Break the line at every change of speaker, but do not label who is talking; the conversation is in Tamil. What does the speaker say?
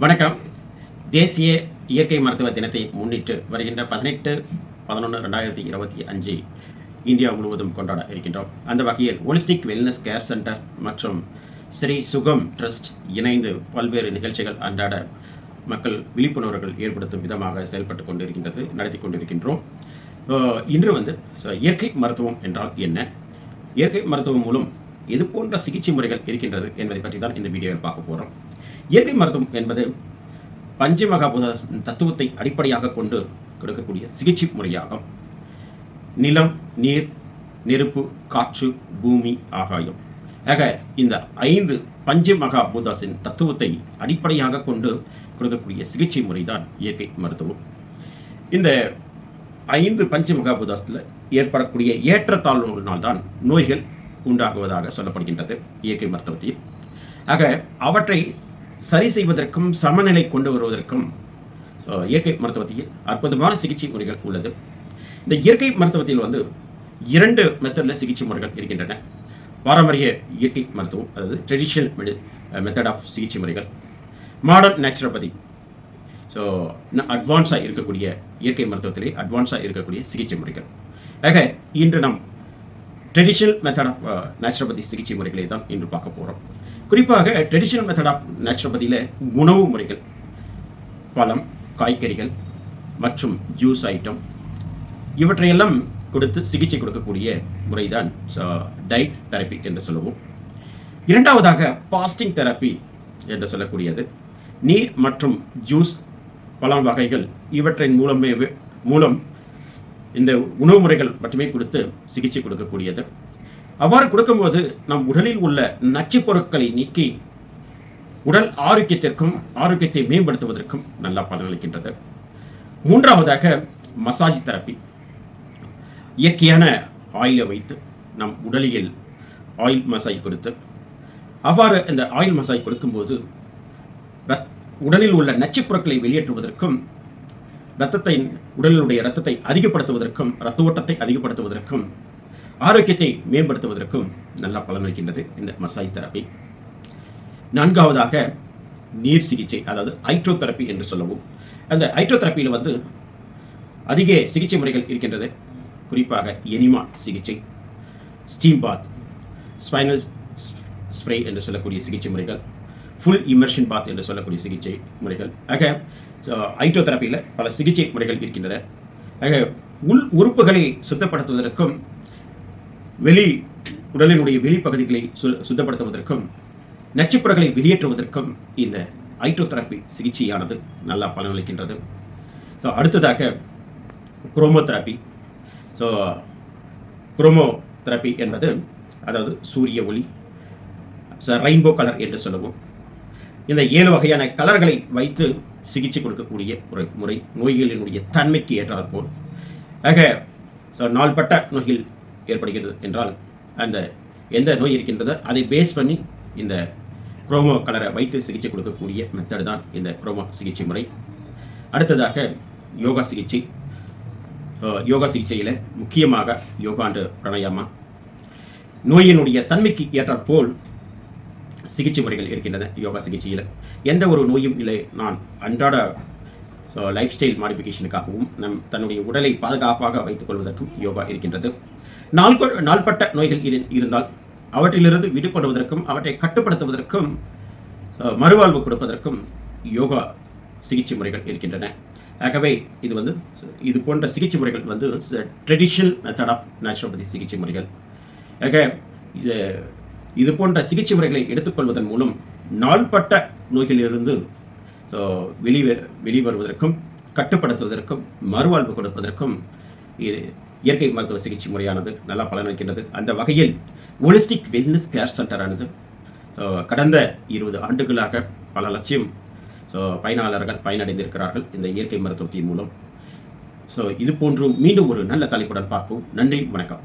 வணக்கம். தேசிய இயற்கை மருத்துவ தினத்தை முன்னிட்டு வருகின்ற 18/11/2025 இந்தியா முழுவதும் கொண்டாட இருக்கின்றோம். அந்த வகையில் ஹோலிஸ்டிக் வெல்னஸ் கேர் சென்டர் மற்றும் ஸ்ரீ சுகம் ட்ரஸ்ட் இணைந்து பல்வேறு நிகழ்ச்சிகள் அன்றாட மக்கள் விழிப்புணர்வுகள் ஏற்படுத்தும் விதமாக செயல்பட்டு கொண்டிருக்கின்றது, நடத்தி கொண்டிருக்கின்றோம். இன்று இயற்கை மருத்துவம் என்றால் என்ன, இயற்கை மருத்துவம் மூலம் எது போன்ற சிகிச்சை முறைகள் இருக்கின்றது என்பதை பற்றி தான் இந்த வீடியோவில் பார்க்க போகிறோம். இயற்கை மருத்துவம் என்பது பஞ்சமகாபூத தத்துவத்தை அடிப்படையாக கொண்டு கொடுக்கக்கூடிய சிகிச்சை முறையாகும். நிலம், நீர், நெருப்பு, காற்று, பூமி, ஆகாயம் ஆக இந்த 5 பஞ்சமகாபூதாசின் தத்துவத்தை அடிப்படையாக கொண்டு கொடுக்கக்கூடிய சிகிச்சை முறைதான் இயற்கை மருத்துவம். இந்த 5 பஞ்சமகாபூதாசில் ஏற்படக்கூடிய ஏற்றத்தாழ்வுகளினால்தான் நோய்கள் உண்டாகுவதாக சொல்லப்படுகின்றது இயற்கை மருத்துவத்தில். ஆக அவற்றை சரி செய்வதற்கும் சமநிலை கொண்டு வருவதற்கும் இயற்கை மருத்துவத்தில் அற்புதமான சிகிச்சை முறைகள் உள்ளது. இந்த இயற்கை மருத்துவத்தில் 2 மெத்தடில் சிகிச்சை முறைகள் இருக்கின்றன. பாரம்பரிய இயற்கை மருத்துவம், அதாவது ட்ரெடிஷ்னல் மெத்தட் ஆஃப் சிகிச்சை முறைகள், மாடர்ன் நேச்சுரோபதி. அட்வான்ஸாக இருக்கக்கூடிய இயற்கை மருத்துவத்திலே அட்வான்ஸாக இருக்கக்கூடிய சிகிச்சை முறைகள். ஆக இன்று நாம் ட்ரெடிஷ்னல் மெத்தட் ஆஃப் நேச்சுரோபதி சிகிச்சை முறைகளை தான் இன்று பார்க்க போகிறோம். குறிப்பாக ட்ரெடிஷ்னல் மெத்தட் ஆஃப் நேச்சுரோபதியில் உணவு முறைகள், பழம், காய்கறிகள் மற்றும் ஜூஸ் ஐட்டம் இவற்றையெல்லாம் கொடுத்து சிகிச்சை கொடுக்கக்கூடிய முறைதான் டயட் தெரப்பி என்று சொல்லுவோம். இரண்டாவதாக பாஸ்டிங் தெரப்பி என்று சொல்லக்கூடியது நீர் மற்றும் ஜூஸ், பழம் வகைகள் இவற்றின் மூலம் இந்த உணவு முறைகள் மட்டுமே கொடுத்து சிகிச்சை கொடுக்கக்கூடியது. அவ்வாறு கொடுக்கும்போது நம் உடலில் உள்ள நச்சுப் பொருட்களை நீக்கி உடல் ஆரோக்கியத்தை மேம்படுத்துவதற்கும் நல்லா பலனளிக்கின்றது. மூன்றாவதாக மசாஜ் தெரப்பி. இயற்கையான ஆயிலை வைத்து நம் உடலில் ஆயில் மசாஜ் கொடுத்து, அவ்வாறு இந்த ஆயில் மசாஜ் கொடுக்கும்போது உடலில் உள்ள நச்சுப் பொருட்களை வெளியேற்றுவதற்கும் உடலினுடைய இரத்தத்தை அதிகப்படுத்துவதற்கும், இரத்த ஓட்டத்தை அதிகப்படுத்துவதற்கும், ஆரோக்கியத்தை மேம்படுத்துவதற்கும் நல்லா பலனளிக்கின்றது இந்த மசாஜ் தெரப்பி. நான்காவதாக நீர் சிகிச்சை, அதாவது ஹைட்ரோதெரப்பி என்று சொல்லவும். அந்த ஹைட்ரோதெரப்பியில் அதிக சிகிச்சை முறைகள் இருக்கின்றது. குறிப்பாக எனிமா சிகிச்சை, ஸ்டீம் பாத், ஸ்பைனல் ஸ்ப்ரே என்று சொல்லக்கூடிய சிகிச்சை முறைகள், ஃபுல் இம்மர்ஷன் பாத் என்று சொல்லக்கூடிய சிகிச்சை முறைகள். ஆக ஹைட்ரோதெரப்பியில் பல சிகிச்சை முறைகள் இருக்கின்றன. ஆக உள் உறுப்புகளை சுத்தப்படுத்துவதற்கும், உடலினுடைய வெளிப்பகுதிகளை சுத்தப்படுத்துவதற்கும், நச்சுப்புறங்களை வெளியேற்றுவதற்கும் இந்த ஹைட்ரோதெரப்பி சிகிச்சையானது நல்லா பலனளிக்கின்றது. அடுத்ததாக குரோமோதெரப்பி. குரோமோதெரப்பி என்பது அதாவது சூரிய ஒளி, ரெயின்போ கலர் என்று சொல்லுவோம். இந்த 7 வகையான கலர்களை வைத்து சிகிச்சை கொடுக்கக்கூடிய ஒரு முறை, நோய்களினுடைய தன்மைக்கு ஏற்றால் போல். ஆக நாள்பட்ட நோய்கள் ஏற்படுகிறது என்றால் அந்த எந்த நோய் இருக்கின்றதோ அதை பேஸ் பண்ணி இந்த குரோமோ கலரை வைத்து சிகிச்சை கொடுக்கக்கூடிய மெத்தட் தான் இந்த குரோமோ சிகிச்சை முறை. அடுத்ததாக யோகா சிகிச்சை. யோகா சிகிச்சையில் முக்கியமாக யோகாண்டு பிராணாயாமா, நோயினுடைய தன்மைக்கு ஏற்றாற் போல் சிகிச்சை முறைகள் இருக்கின்றன. யோகா சிகிச்சையில் எந்த ஒரு நோயும் இல்லை, நான் அன்றாட லைஃப் ஸ்டைல் மாடிஃபிகேஷனுக்காகவும் தன்னுடைய உடலை பாதுகாப்பாக வைத்துக் கொள்வதற்கும் யோகா இருக்கின்றது. நாள்பட்ட நோய்கள் இருந்தால் அவற்றிலிருந்து விடுபடுவதற்கும், அவற்றை கட்டுப்படுத்துவதற்கும், மறுவாழ்வு கொடுப்பதற்கும் யோகா சிகிச்சை முறைகள் இருக்கின்றன. ஆகவே இது போன்ற சிகிச்சை முறைகள் ட்ரெடிஷ்னல் மெத்தட் ஆஃப் நேச்சுரோபதி சிகிச்சை முறைகள். ஆக இது போன்ற சிகிச்சை முறைகளை எடுத்துக்கொள்வதன் மூலம் நாள்பட்ட நோய்களிலிருந்து வெளிவருவதற்கும், கட்டுப்படுத்துவதற்கும், மறுவாழ்வு கொடுப்பதற்கும் இயற்கை மருத்துவ சிகிச்சை முறையானது நல்லா பலனளிக்கின்றது. அந்த வகையில் ஹோலிஸ்டிக் வெல்னஸ் கேர் சென்டரானது கடந்த 20 ஆண்டுகளாக பல லட்சம் பயனாளர்கள் பயனடைந்திருக்கிறார்கள் இந்த இயற்கை மருத்துவத்தின் மூலம். இது போன்றும் மீண்டும் ஒரு நல்ல தலைப்புடன் பார்ப்போம். நன்றி, வணக்கம்.